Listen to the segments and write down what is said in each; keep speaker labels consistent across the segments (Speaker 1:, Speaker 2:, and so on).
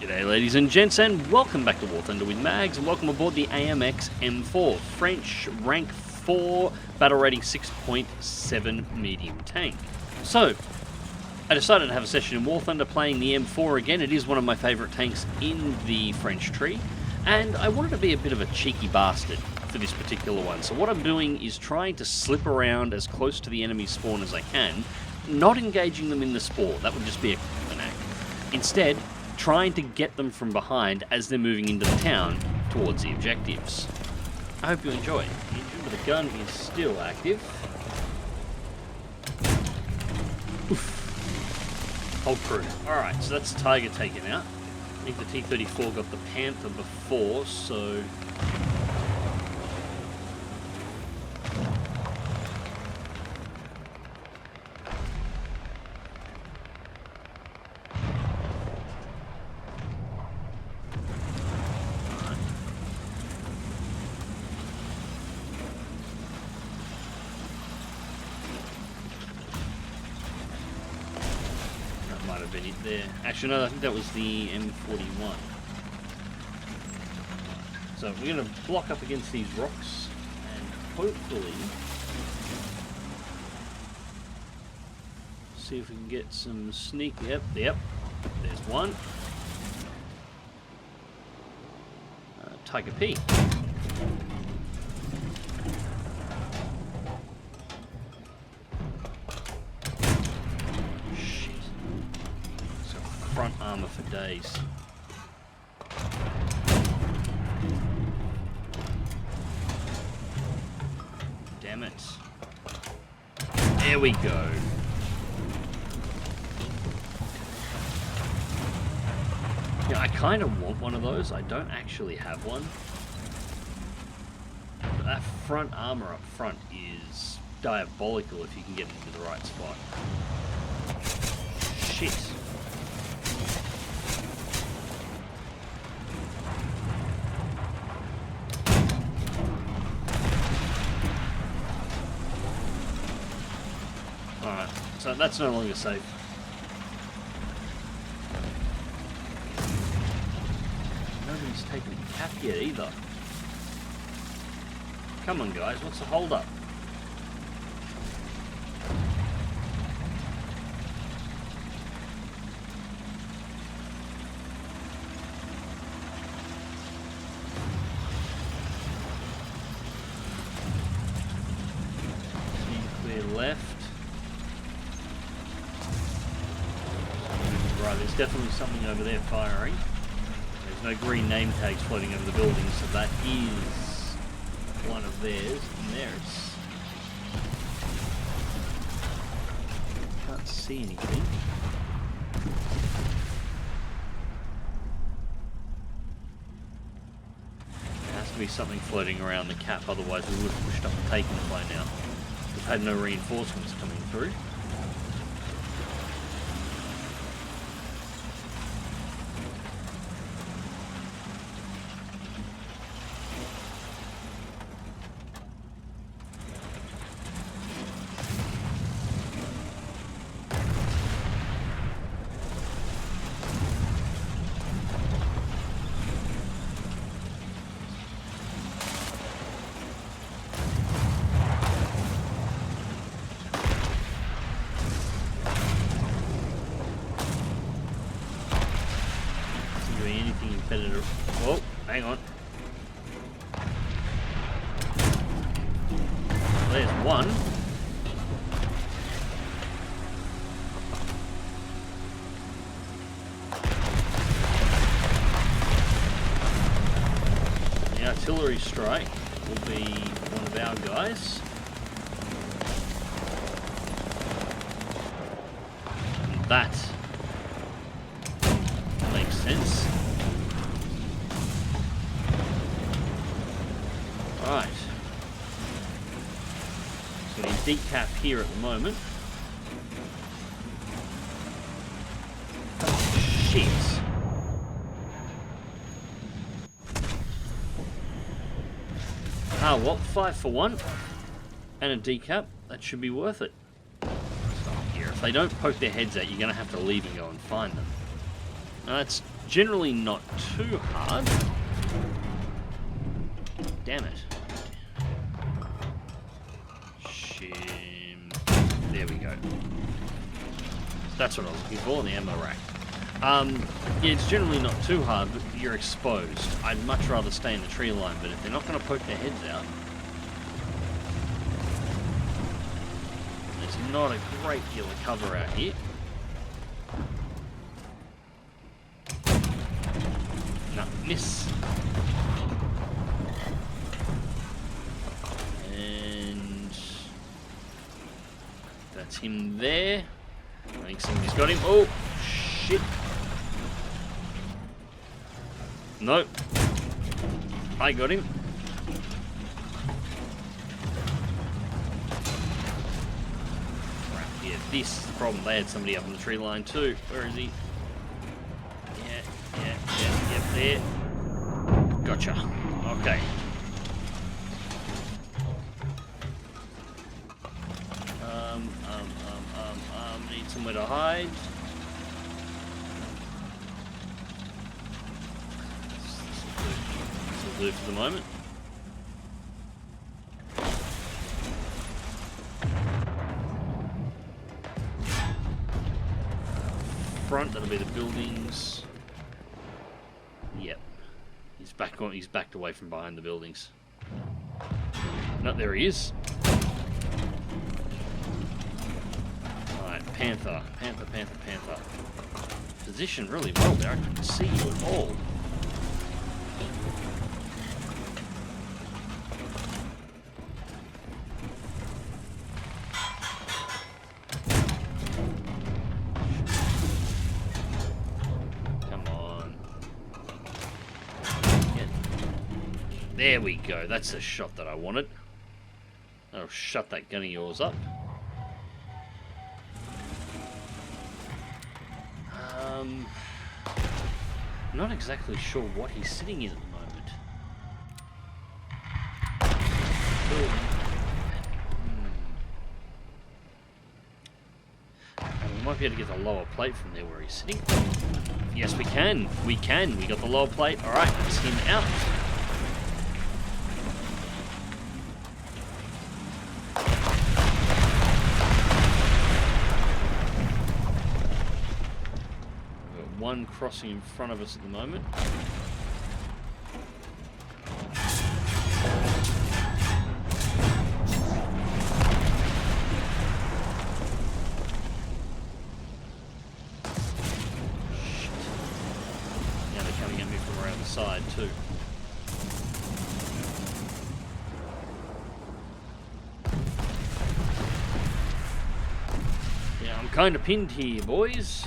Speaker 1: G'day ladies and gents, and welcome back to War Thunder with Mags, and welcome aboard the AMX M4, French rank 4, battle rating 6.7 medium tank. So, I decided to have a session in War Thunder playing the M4 again. It is one of my favourite tanks in the French tree, and I wanted to be a bit of a cheeky bastard for this particular one. So what I'm doing is trying to slip around as close to the enemy spawn as I can, not engaging them in the spawn. That would just be a act. Instead, trying to get them from behind as they're moving into the town towards the objectives. I hope you enjoy. The engine with the gun is still active. Oof. Whole crew. Alright, so that's Tiger taken out. I think the T-34 got the Panther before, so... might have been it there. Actually, no, I think that was the M41. So we're going to block up against these rocks and hopefully see if we can get some sneak. Yep, there's one. Tiger P. Front armor for days. Damn it. There we go. Yeah, I kind of want one of those. I don't actually have one. But that front armor up front is diabolical if you can get into the right spot. Shit. Alright, so that's no longer safe. Nobody's taken a cap yet either. Come on guys, what's the hold up? Clear left. Right, there's definitely something over there firing. There's no green name tags floating over the building, so that is one of theirs. And there it's... can't see anything. There has to be something floating around the cap, otherwise we would have pushed up and taken it by now. We've had no reinforcements coming through. Competitor. Whoa, hang on. There's one. The artillery strike will be one of our guys. And that makes sense. Right. So the decap here at the moment. Oh, shit. Ah, what? 5 for 1 and a decap. That should be worth it. Stop here. if they don't poke their heads out, you're going to have to leave and go and find them. Now, that's generally not too hard. Damn it. Shim. There we go. That's what I was looking for, the ammo rack. Yeah, it's generally not too hard, but you're exposed. I'd much rather stay in the tree line, but if they're not going to poke their heads out, there's not a great deal of cover out here. No, miss. And that's him there. I think somebody's got him. Oh, shit. No. I got him. Right, yeah, this is the problem. They had somebody up on the tree line too. Where is he? Yep, there. Gotcha. Okay. Need somewhere to hide. This will do for the moment. Front, that'll be the buildings. Yep. He's backed away from behind the buildings. No, there he is. Panther. Position really well there. I couldn't see you at all. Come on. There we go. That's the shot that I wanted. That'll shut that gun of yours up. Not exactly sure what he's sitting in at the moment. We might be able to get the lower plate from there where he's sitting. Yes, we can. We got the lower plate. All right, let's him out. One crossing in front of us at the moment. Shit. Now they're coming at me from around the side too. Yeah, I'm kind of pinned here, boys.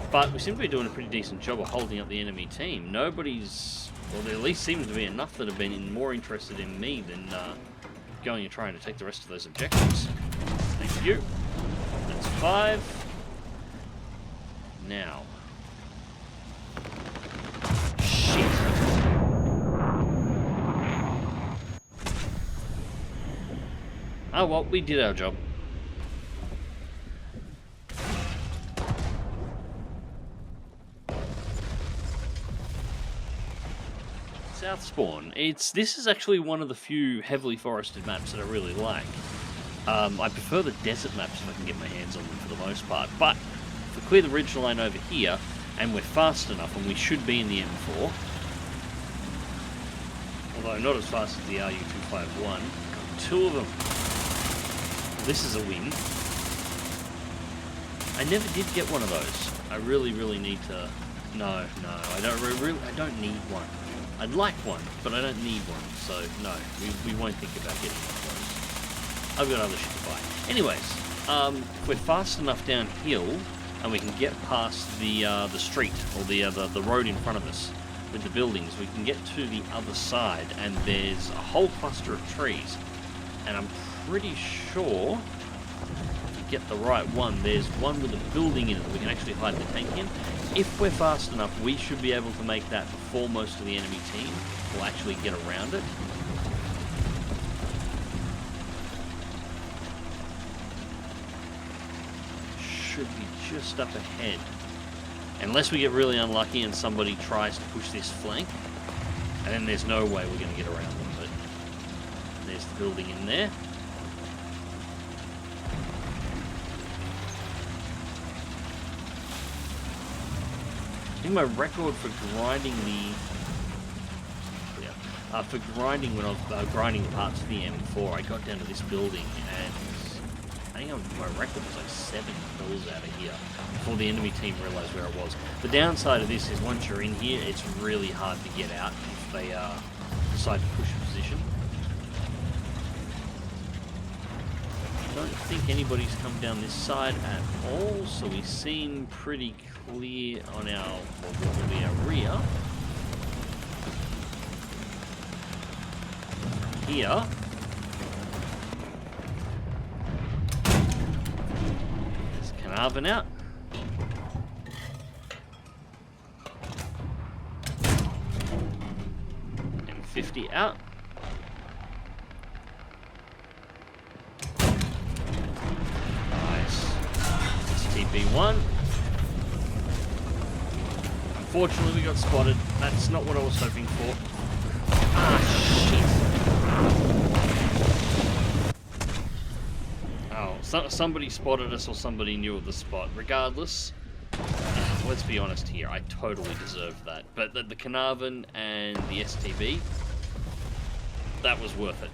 Speaker 1: But we seem to be doing a pretty decent job of holding up the enemy team. Nobody's, well, there at least seems to be enough that have been more interested in me than going and trying to take the rest of those objectives. Thank you. That's 5. Now. Shit. Oh well, we did our job. South Spawn. This is actually one of the few heavily forested maps that I really like. I prefer the desert maps if I can get my hands on them for the most part, but if we clear the ridgeline over here, and we're fast enough, and we should be in the M4, although not as fast as the RU-251, got 2 of them. This is a win. I never did get one of those. I really need to... No, I don't need one. I'd like one, but I don't need one, so no, we won't think about getting one of those. I've got other shit to buy. Anyways, if we're fast enough downhill, and we can get past the street, or the road in front of us with the buildings, we can get to the other side, and there's a whole cluster of trees. And I'm pretty sure, if we get the right one, there's one with a building in it that we can actually hide the tank in. If we're fast enough, we should be able to make that before most of the enemy team will actually get around it. should be just up ahead. Unless we get really unlucky and somebody tries to push this flank. And then there's no way we're going to get around them. But there's the building in there. I think my record for grinding when I was grinding parts of the M4, I got down to this building and I think my record was like 7 kills out of here before the enemy team realised where it was. The downside of this is once you're in here, it's really hard to get out if they decide to push a position. I don't think anybody's come down this side at all, so we seem pretty clear on our, what will be our rear. Here. There's Carnarvon out. M50 out. Nice. It's TP1. Unfortunately, we got spotted. That's not what I was hoping for. Ah, shit. Oh, somebody spotted us or somebody knew of the spot. Regardless, let's be honest here, I totally deserved that. But the Carnarvon and the STB, that was worth it.